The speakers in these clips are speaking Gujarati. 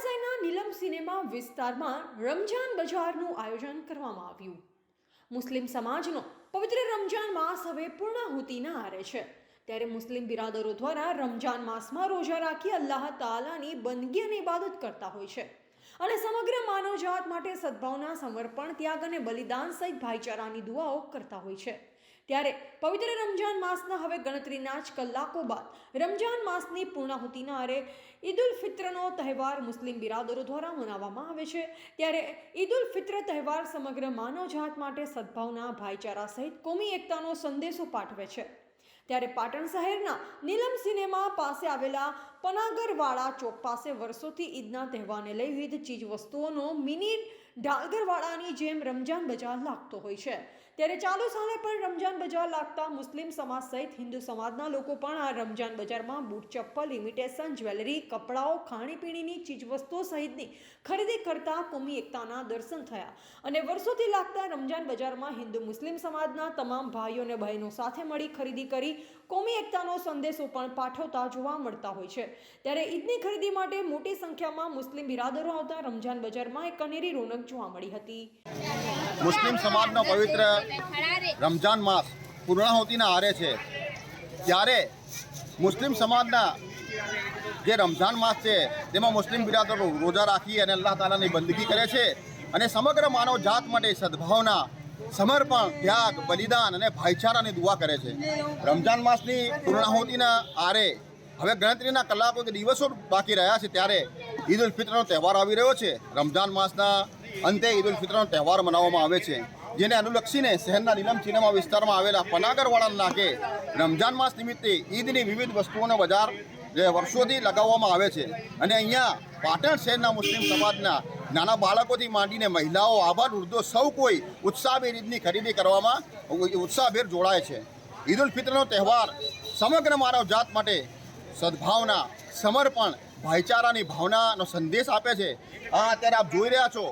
પાટણ શહેરના નીલમ સિનેમા વિસ્તારમાં રમજાન બજારનું આયોજન કરવામાં આવ્યું। મુસ્લિમ સમાજનો પવિત્ર રમજાન માસ હવે પૂર્ણાહુતિના આરે છે, ત્યારે મુસ્લિમ બિરાદરો દ્વારા રમજાન માસમાં રોજા રાખી અલ્લાહ તાલાની બંદગી અને ઇબાદત કરતા હોય છે અને સમગ્ર માનવજાત માટે સદભાવના, સમર્પણ, ત્યાગ અને બલિદાન સહિત ભાઈચારાની દુઆઓ કરતા હોય છે। ત્યારે પવિત્ર રમજાન માસના હવે ગણતરીના જ કલાકો બાદ રમજાન માસની પૂર્ણાહુતિના આરે ઈદ ઉલ ફિત્રનો તહેવાર મુસ્લિમ બિરાદરો દ્વારા મનાવવામાં આવે છે। ત્યારે ઈદ ઉલ ફિત્ર તહેવાર સમગ્ર માનવજાત માટે સદભાવના, ભાઈચારા સહિત કોમી એકતાનો સંદેશો પાઠવે છે। ત્યારે પાટણ શહેરના નીલમ સિનેમા પાસે આવેલા પનાગરવાડા ચોક પાસે વર્ષોથી ઈદના તહેવારને લઈ વિવિધ ચીજ વસ્તુઓનો મિની ડાલગરવાડાની જેમ રમજાન બજાર લાગતો હોય છે। ત્યારે ચાલુ સાલે પણ રમજાન બજાર લાગતા મુસ્લિમ સમાજ સહિત હિન્દુ સમાજના લોકો પણ આ રમજાન બજારમાં બૂટ, ચપ્પલ, ઇમિટેશન જ્વેલરી, કપડાઓ, ખાણીપીણીની ચીજ વસ્તુઓ સહિતની ખરીદી કરતા કોમી એકતાના દર્શન થયા અને વર્ષોથી લાગતા રમજાન બજારમાં હિન્દુ મુસ્લિમ સમાજના તમામ ભાઈઓ અને બહેનો સાથે મળી ખરીદી કરી કોમી એકતાનો સંદેશો પણ પાઠવતા જોવા મળતા હોય છે। ત્યારે ઈદની ખરીદી માટે મોટી સંખ્યામાં મુસ્લિમ બિરાદરો આવતા રમજાન બજારમાં એક અનેરી રોનક જોવા મળી હતી। મુસ્લિમ સમાજનો પવિત્ર રમજાન માસ પૂર્ણાહુતિના આરે છે, ત્યારે મુસ્લિમ સમાજના જે રમજાન માસ છે તેમાં મુસ્લિમ બિરાદરો રોજા રાખી અને અલ્લાહ તાલાની બંદગી કરે છે અને સમગ્ર માનવ જાત માટે સદભાવના, સમર્પણ, ત્યાગ, બલિદાન અને ભાઈચારાની દુઆ કરે છે। રમજાન માસની પૂર્ણાહુતિના આરે હવે ગણતરીના કલાકો કે દિવસો બાકી રહ્યા છે, ત્યારે ઈદ ઉલ ફિત્રનો તહેવાર આવી રહ્યો છે। રમજાન માસના અંતે ઈદ ઉલ ફિત્રનો તહેવાર મનાવવામાં આવે છે, જેને અનુલક્ષીને શહેરના નીલમ સિનેમા વિસ્તારમાં આવેલા પનાગરવાડા નાકે રમજાન માસ નિમિત્તે ઈદની વિવિધ વસ્તુઓનો બજાર વર્ષોથી લગાવવામાં આવે છે અને અહીંયા પાટણ શહેરના મુસ્લિમ સમાજના નાના બાળકોથી માંડીને મહિલાઓ, આબાદ, વૃદ્ધો સૌ કોઈ ઉત્સાહભેર ઈદની ખરીદી કરવામાં ઉત્સાહભેર જોડાય છે। ઈદ ઉલ ફિત્રનો તહેવાર સમગ્ર માનવ જાત માટે સદભાવના, સમર્પણ, ભાઈચારાની ભાવનાનો સંદેશ આપે છે। અત્યારે આપ જોઈ રહ્યા છો,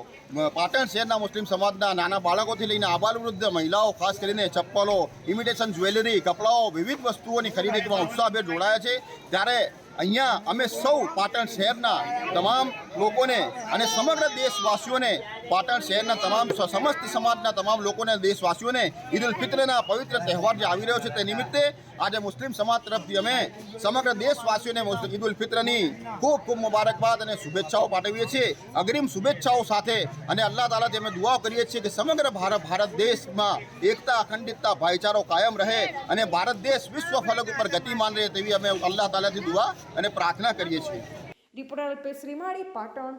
પાટણ શહેરના મુસ્લિમ સમાજના નાના બાળકોથી લઈને આબાલવૃદ્ધ મહિલાઓ, ખાસ કરીને ચપ્પલો, ઇમિટેશન જ્વેલરી, કપડાઓ, વિવિધ વસ્તુઓની ખરીદીમાં ઉત્સાહભેર જોડાયા છે। ત્યારે અહીંયા અમે સૌ પાટણ શહેરના તમામ લોકોને અને સમગ્ર દેશવાસીઓને, પાટણ શહેરના તમામ સમસ્ત સમાજના તમામ લોકોને, દેશવાસીઓને ઈદ ઉલ ફિત્રના પવિત્ર તહેવાર જે આવી રહ્યો છે તે નિમિત્તે આજે મુસ્લિમ સમાજ તરફથી અમે સમગ્ર દેશવાસીઓને ઈદ ઉલ ફિત્રની ખૂબ ખૂબ મુબારકબાદ અને શુભેચ્છાઓ પાઠવીએ છીએ। અગ્રિમ શુભેચ્છાઓ સાથે અને અલ્લાહ તાલાથી અમે દુઆ કરીએ છીએ કે સમગ્ર ભારત દેશમાં એકતા, અખંડિતતા, ભાઈચારો કાયમ રહે અને ભારત દેશ વિશ્વ ફલક ઉપર ગતિમાન રહે તેવી અમે અલ્લાહ તાલાથી દુઆ અને પ્રાર્થના કરીએ છીએ। રિપોર્ટર અલ્પેશ રીમાણી, પાટણ।